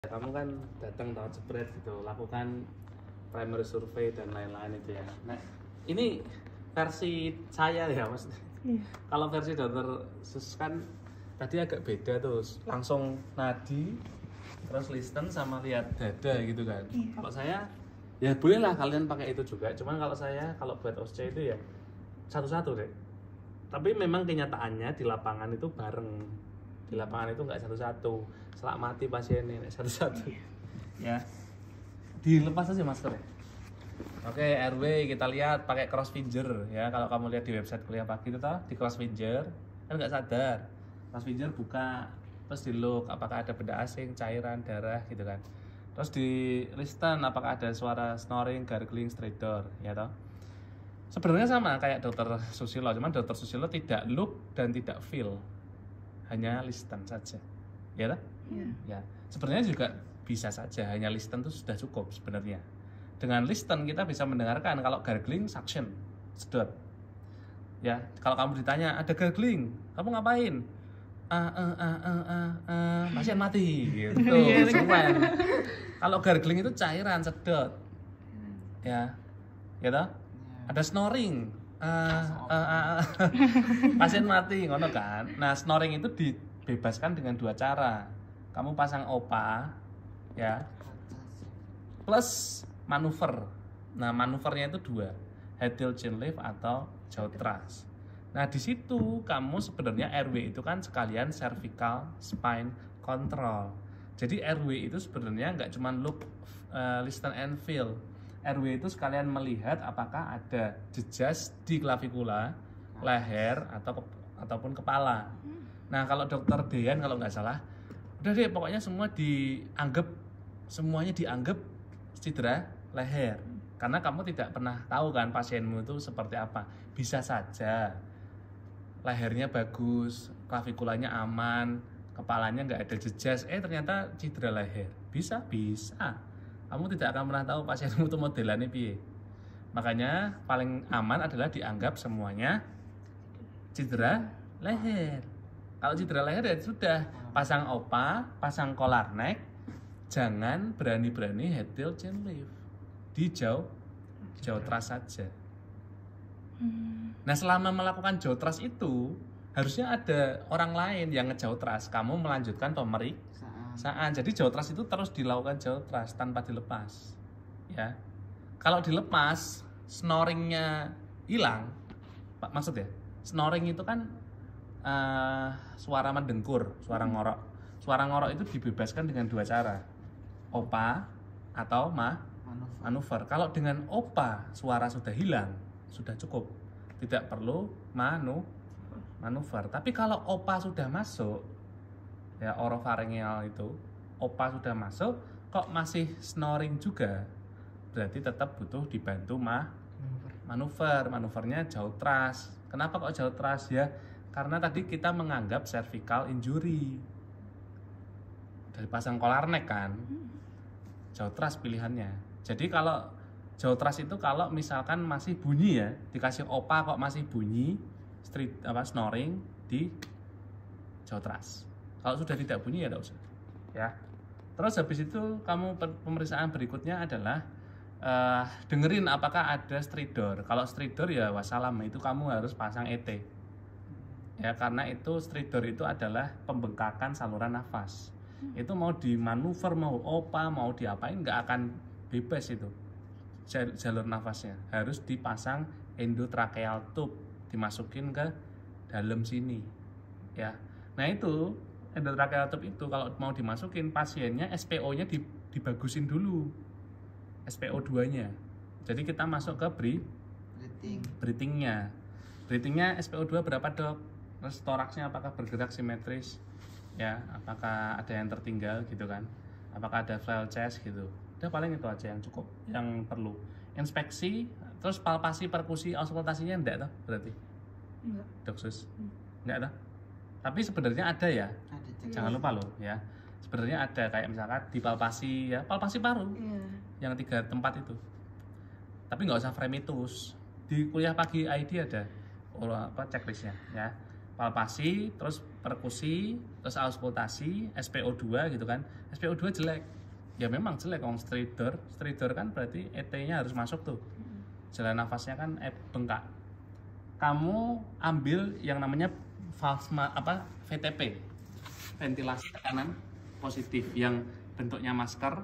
Kamu kan datang tahu jebret gitu, lakukan primary survey dan lain-lain itu ya. Nah, ini versi saya ya mas. Kalau versi dokter Sus kan tadi agak beda tuh, langsung nadi, terus listen sama lihat dada gitu kan. Kalau saya ya bolehlah kalian pakai itu juga. Cuman kalau saya kalau buat OSCE itu ya satu-satu deh. Tapi memang kenyataannya di lapangan itu bareng. Di lapangan itu nggak satu-satu, selak mati pasiennya satu-satu ya. Dilepas aja masker ya. Oke, RW kita lihat pakai cross finger ya. Kalau kamu lihat di website kuliah pagi itu toh di cross finger kan nggak sadar, cross finger buka terus di look apakah ada benda asing, cairan, darah gitu kan. Terus di listen apakah ada suara snoring, gargling, stridor ya toh. Sebenarnya sama kayak dokter Susilo, cuman dokter Susilo tidak look dan tidak feel, hanya listen saja, ya tak? Ya, sebenarnya juga bisa saja hanya listen itu sudah cukup sebenarnya. Dengan listen kita bisa mendengarkan kalau gargling, suction, sedot. Ya, kalau kamu ditanya ada gargling, kamu ngapain? Pasien mati, gitu. Semen. Kalau gargling itu cairan, sedot. Ya, ya tak? Ada snoring. Pasien mati ngono kan. Nah, snoring itu dibebaskan dengan dua cara. Kamu pasang OPA ya. Plus manuver. Nah, manuvernya itu dua. Head tilt chin lift atau jaw thrust. Nah, di situ kamu sebenarnya RW itu kan sekalian cervical spine control. Jadi RW itu sebenarnya nggak cuma look, listen and feel. RW itu sekalian melihat apakah ada jejas di klavikula, leher ataupun kepala. Nah, kalau dokter Dean kalau nggak salah, udah deh pokoknya semuanya dianggap cedera leher. Karena kamu tidak pernah tahu kan pasienmu itu seperti apa. Bisa saja lehernya bagus, klavikulanya aman, kepalanya nggak ada jejas, ternyata cedera leher. Bisa. Kamu tidak akan pernah tahu pasienmu itu modelannya piye. Makanya paling aman adalah dianggap semuanya cedera leher. Kalau cedera leher ya sudah, pasang OPA, pasang collar neck, jangan berani-berani head tilt chin lift. Di jaw thrust saja. Nah, selama melakukan jaw thrust itu harusnya ada orang lain yang ngejaw thrust. Kamu melanjutkan pemeriksaan. Jadi jaw thrust itu terus dilakukan jaw thrust tanpa dilepas. Ya. Kalau dilepas, snoringnya hilang. Pak, maksud ya? Snoring itu kan suara mendengkur, suara ngorok. Suara ngorok itu dibebaskan dengan dua cara. OPA atau manuver. Kalau dengan OPA suara sudah hilang, sudah cukup. Tidak perlu manuver. Tapi kalau OPA sudah masuk, ya orofaringeal itu, OPA sudah masuk, kok masih snoring juga, berarti tetap butuh dibantu manuver. Manuvernya jaw thrust. Kenapa kok jaw thrust ya? Karena tadi kita menganggap cervical injury. Dari pasang collar neck kan, jaw thrust pilihannya. Jadi kalau jaw thrust itu kalau misalkan masih bunyi ya, dikasih OPA kok masih bunyi, snoring di jaw thrust. Kalau sudah tidak bunyi ya tidak usah. Ya. Terus habis itu kamu pemeriksaan berikutnya adalah dengerin apakah ada stridor. Kalau stridor ya wassalam, itu kamu harus pasang ET. Ya, karena itu stridor itu adalah pembengkakan saluran nafas. Itu mau dimanuver, mau OPA, mau diapain nggak akan bebas itu jalur nafasnya. Harus dipasang endotracheal tube, dimasukin ke dalam sini. Ya. Nah, itu endotracheal tube itu kalau mau dimasukin pasiennya SPO-nya dibagusin dulu. SPO2-nya. Jadi kita masuk ke breathing-nya. Breathing-nya SPO2 berapa, Dok? Terus toraksnya apakah bergerak simetris? Ya, apakah ada yang tertinggal gitu kan? Apakah ada flail chest gitu? Udah paling itu aja yang cukup, yang perlu. Inspeksi, terus palpasi, perkusi, auskultasinya enggak toh berarti? Enggak. Dok Sus? Enggak toh? Tapi sebenarnya ada ya. Jangan lupa loh ya. Sebenarnya ada kayak misalkan di palpasi ya, palpasi paru. Yang 3 tempat itu. Tapi nggak usah fremitus. Di kuliah pagi ID ada checklistnya ya. palpasi, terus perkusi, terus auskultasi, SPO2 gitu kan. SPO2 jelek. Ya memang jelek, stridor kan berarti ET-nya harus masuk tuh. Jalan nafasnya kan bengkak. Kamu ambil yang namanya VTP, ventilasi tekanan positif, yang bentuknya masker,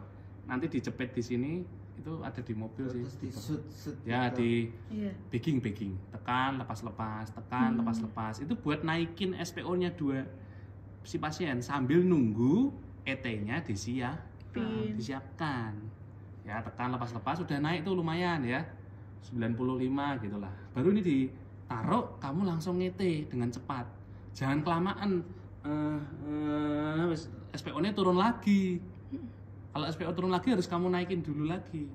nanti dijepit di sini, itu ada di mobil sih. Ya di bagging, tekan lepas, tekan lepas. Itu buat naikin SPO-nya 2 si pasien sambil nunggu ET-nya disiapkan. Ya tekan lepas, udah naik tuh lumayan ya, 95 gitulah. Baru ini ditaruh, kamu langsung ET dengan cepat. Jangan kelamaan, SPO-nya turun lagi. Kalau SPO turun lagi harus kamu naikin dulu lagi.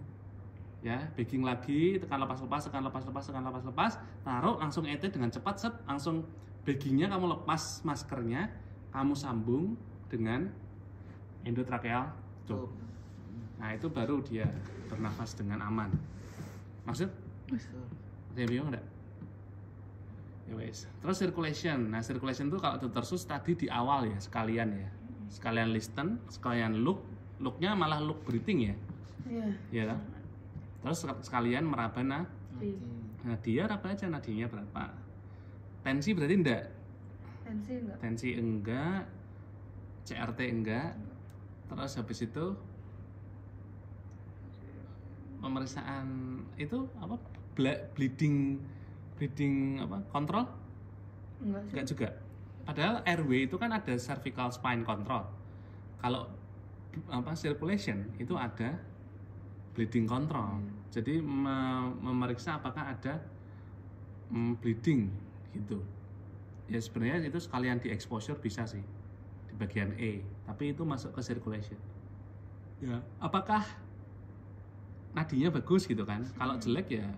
Ya, bagging lagi, tekan lepas, taruh langsung ET dengan cepat, set, langsung baggingnya kamu lepas maskernya, kamu sambung dengan endotrakeal tube. Nah, itu baru dia bernafas dengan aman. Maksud? Ada yang bingung enggak? Ya wes. Terus circulation. Nah, circulation itu kalau dokter sus tadi di awal ya, sekalian listen, sekalian looknya malah look breathing ya. Iya. Iya kan? Terus sekalian meraba nadia, raba aja nadinya berapa. Tensi berarti enggak? Tensi enggak. CRT enggak. Terus habis itu pemeriksaan itu apa? Bleeding apa? Kontrol? Enggak juga. Padahal RW itu kan ada cervical spine control. Kalau apa circulation itu ada bleeding control. Jadi memeriksa apakah ada bleeding gitu. Ya sebenarnya itu sekalian di exposure bisa sih di bagian E, tapi itu masuk ke circulation. Ya, apakah nadinya bagus gitu kan? Kalau jelek ya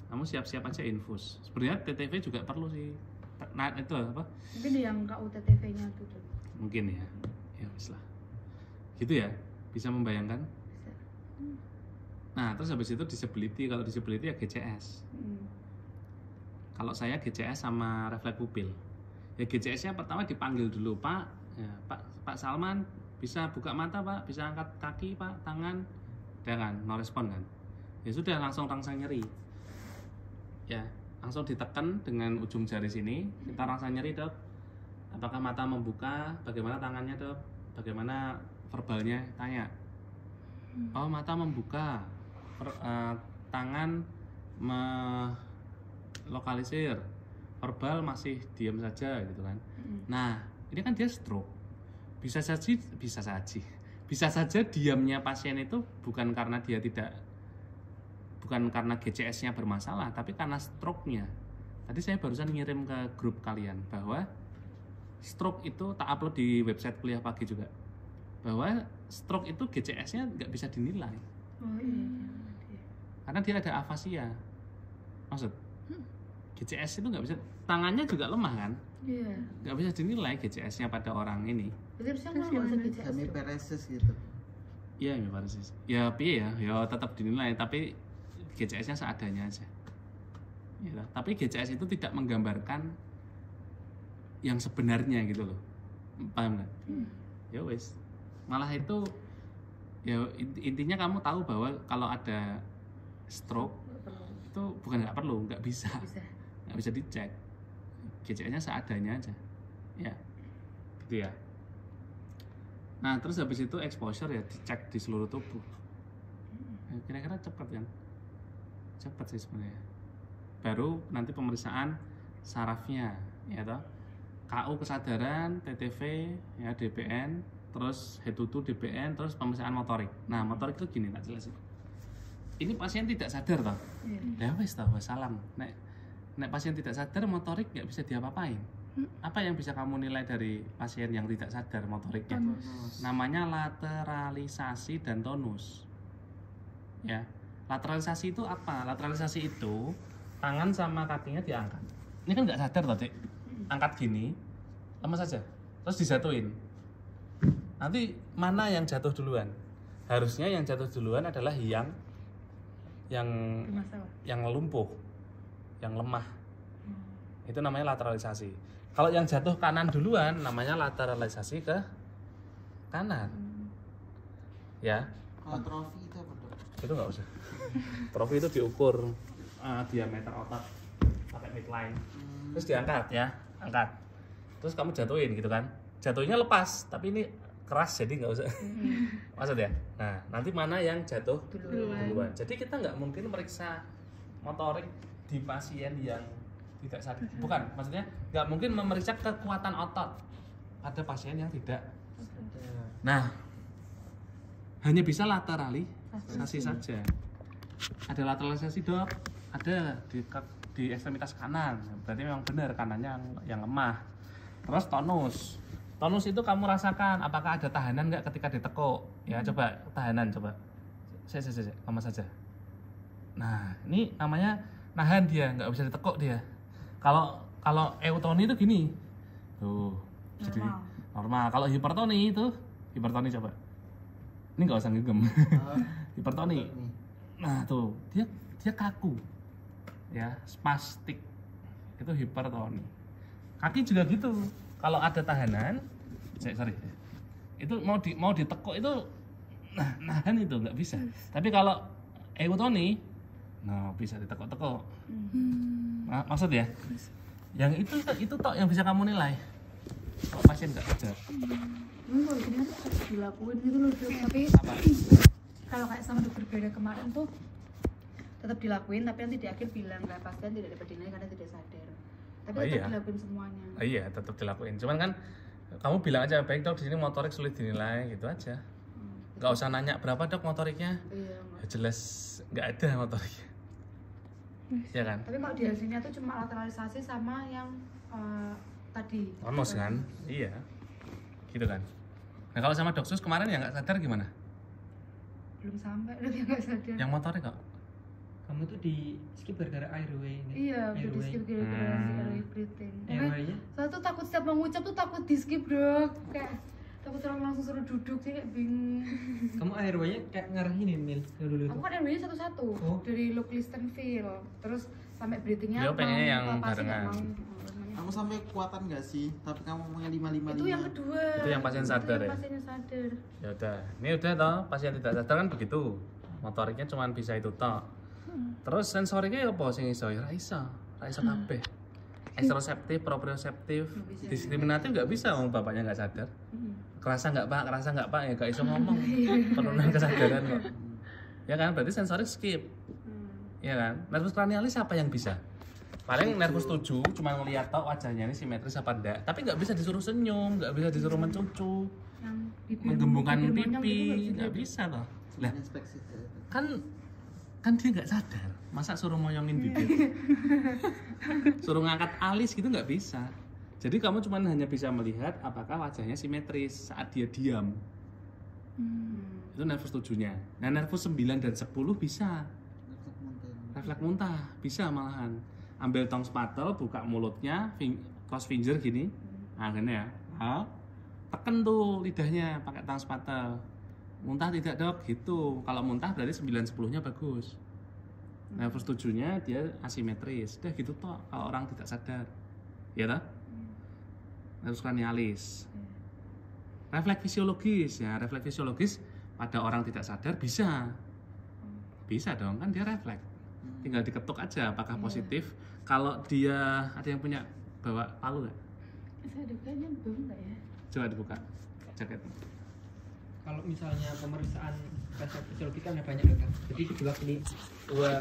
kamu siap-siap aja infus. Sebenarnya TTV juga perlu sih. Nah, itu apa? Mungkin yang KU TTV-nya tuh. Mungkin ya. Ya wis lah. Gitu ya. Bisa membayangkan? Bisa. Nah, terus habis itu disability. Kalau disability ya GCS. Kalau saya GCS sama refleks pupil. Ya GCS-nya pertama dipanggil dulu, Pak. Ya, Pak Salman bisa buka mata, Pak. Bisa angkat kaki, Pak, tangan. Udah kan, no respon kan. Ya sudah langsung rangsang nyeri. Ya, langsung ditekan dengan ujung jari sini. Kita rangsang nyeri, Dok. Apakah mata membuka? Bagaimana tangannya, Dok? Bagaimana verbalnya? Tanya. Oh, mata membuka. Tangan melokalisir, verbal masih diam saja gitu kan. Nah, ini kan dia stroke. Bisa saja diamnya pasien itu bukan karena GCS-nya bermasalah, tapi karena stroke-nya. Tadi saya barusan ngirim ke grup kalian bahwa stroke itu tak upload di website kuliah pagi juga. Bahwa stroke itu GCS-nya nggak bisa dinilai. Oh iya. Karena dia ada afasia. Maksud GCS itu nggak bisa, tangannya juga lemah kan? Iya. Nggak bisa dinilai GCS-nya pada orang ini. Berarti harusnya nggak usah GCS. Hemiparesis gitu. Iya, hemiparesis. Ya piye ya tetap dinilai, tapi GCS-nya seadanya aja. Ya, tapi GCS itu tidak menggambarkan yang sebenarnya gitu loh. Paham nggak? Ya wes. Malah itu ya intinya kamu tahu bahwa kalau ada stroke itu bukan nggak perlu, nggak bisa dicek. GCS-nya seadanya aja, ya, gitu ya. Nah terus habis itu exposure ya dicek di seluruh tubuh. Ya, kira-kira cepat kan? Cepat sih sebenarnya. Baru nanti pemeriksaan sarafnya, ya toh. KU kesadaran, TTV, ya DBN, terus head to toe DBN, terus pemeriksaan motorik. Nah motorik itu gini, tak jelasin. Ini pasien tidak sadar toh, ya wes toh, wassalam. Nek pasien tidak sadar motorik nggak bisa diapa-apain. Apa yang bisa kamu nilai dari pasien yang tidak sadar motoriknya? Namanya lateralisasi dan tonus. Ya, lateralisasi itu apa? Lateralisasi itu tangan sama kakinya diangkat. Ini kan nggak sadar tadi, angkat gini, lemas saja, terus disatuin. Nanti mana yang jatuh duluan? Harusnya yang jatuh duluan adalah yang lumpuh, yang lemah. Itu namanya lateralisasi. Kalau yang jatuh kanan duluan namanya lateralisasi ke kanan. Ya. Kalau trofi itu apa dok? Itu nggak usah. Trofi itu diukur diameter otot pakai midline. Terus diangkat ya, angkat. Terus kamu jatuhin gitu kan. Jatuhnya lepas, tapi ini keras jadi nggak usah. Maksud ya? Nah, nanti mana yang jatuh duluan. Jadi kita nggak mungkin meriksa motorik di pasien yang tidak sadar. Bukan, maksudnya nggak mungkin memeriksa kekuatan otot pada pasien yang tidak. Nah, hanya bisa lateralisasi saja. Ada lateralisasi dok, ada di ekstremitas kanan. Berarti memang benar kanannya yang lemah. Terus tonus itu kamu rasakan apakah ada tahanan nggak ketika ditekuk. Ya coba tahanan coba. Saya lama saja. Nah ini namanya nahan dia, nggak bisa ditekuk dia. Kalau eutoni itu gini, tuh jadi normal. Kalau hipertoni coba. Ini nggak usah ngegem. Hipertoni. Nah tuh dia kaku, ya spastik. Itu hipertoni. Kaki juga gitu. Kalau ada tahanan, itu mau ditekuk itu, nahan itu nggak bisa. Tapi kalau eutoni, nah bisa ditekuk-tekuk. Maksud ya? Yang itu tok yang bisa kamu nilai. Kalau pasien nggak sadar. Kalau gini kan harus dilakuin gitu loh dok. Tapi kalau kayak sama dokter beda kemarin tuh tetap dilakuin, tapi nanti di akhir bilang nggak pasien tidak dapat dinilai karena tidak sadar. Tapi tetap dilakuin semuanya. Iya, tetap dilakuin. Cuman kan kamu bilang aja, baik dok di sini motorik sulit dinilai gitu aja. Nggak usah nanya berapa dok motoriknya. Iya. Ya, jelas nggak ada motoriknya. Ya kan? Tapi kalau di hasilnya tuh cuma lateralisasi sama yang tadi. Tonus kan? Iya. Gitu kan. Nah kalau sama Doksus kemarin yang nggak sadar gimana? Belum sampai, udah nggak sadar. Yang motorik kok? Kamu tuh di skip gara-gara airway ini. Iya, udah di skip gara-gara si airway breathing. Airway-nya? Saya tuh takut setiap mengucap tuh takut di skip dok. Kayak takut orang langsung suruh duduk sih, kayak bingung. Kamu airway-nya kayak ngarahin Mil dulu Aku kan airway-nya satu-satu. Oh. Dari low Listenfeel, terus sampai breathingnya. Dia pengennya yang pasti nggak barengan. mau. Kamu sampai kuatan nggak sih? Tapi kamu maunya 555. Itu yang kedua. Itu yang pasien sadar ya? Pasiennya sadar. Ya udah, ini udah toh pasien tidak sadar kan begitu. Motoriknya cuma bisa itu toh. Terus sensoriknya ya apa sing iso? Ya ra iso kabeh. Ekstroseptif, proprioseptif, diskriminatif nggak bisa, wong bapaknya nggak sadar. Kerasa nggak pak, ya nggak iso ngomong. Penurunan kesadaran kok. Ya kan, berarti sensorik skip. Ya kan, nervus cranialis apa yang bisa? Paling nervus 7 cuma ngeliat tau wajahnya ini simetris apa enggak, tapi nggak bisa disuruh senyum, nggak bisa disuruh mencucu, menggembungkan pipi, nggak bisa toh. Lah, kan dia nggak sadar, masa suruh moyongin bibir, suruh ngangkat alis gitu nggak bisa. Jadi kamu cuma hanya bisa melihat apakah wajahnya simetris saat dia diam. Itu nervus 7-nya. Nah nervus 9 dan 10 bisa. Refleks muntah bisa malahan. Ambil tong spatel, buka mulutnya, close finger gini, nah gini ya, tekan tuh lidahnya pakai tong spatel. Muntah tidak dok, gitu. Kalau muntah berarti 9-10-nya bagus. Nervus 7-nya dia asimetris, udah gitu toh kalau orang tidak sadar, ya toh? Nervus cranialis. Refleks fisiologis ya, refleks fisiologis pada orang tidak sadar bisa dong, kan dia refleks. Tinggal diketuk aja apakah positif. Kalau dia ada yang punya bawa palu nggak? Saya ada kayaknya belum nggak ya? Coba dibuka jaketnya. Kalau misalnya pemeriksaan refleks fisiologi kan ada banyak kan. Jadi dibuat ini dua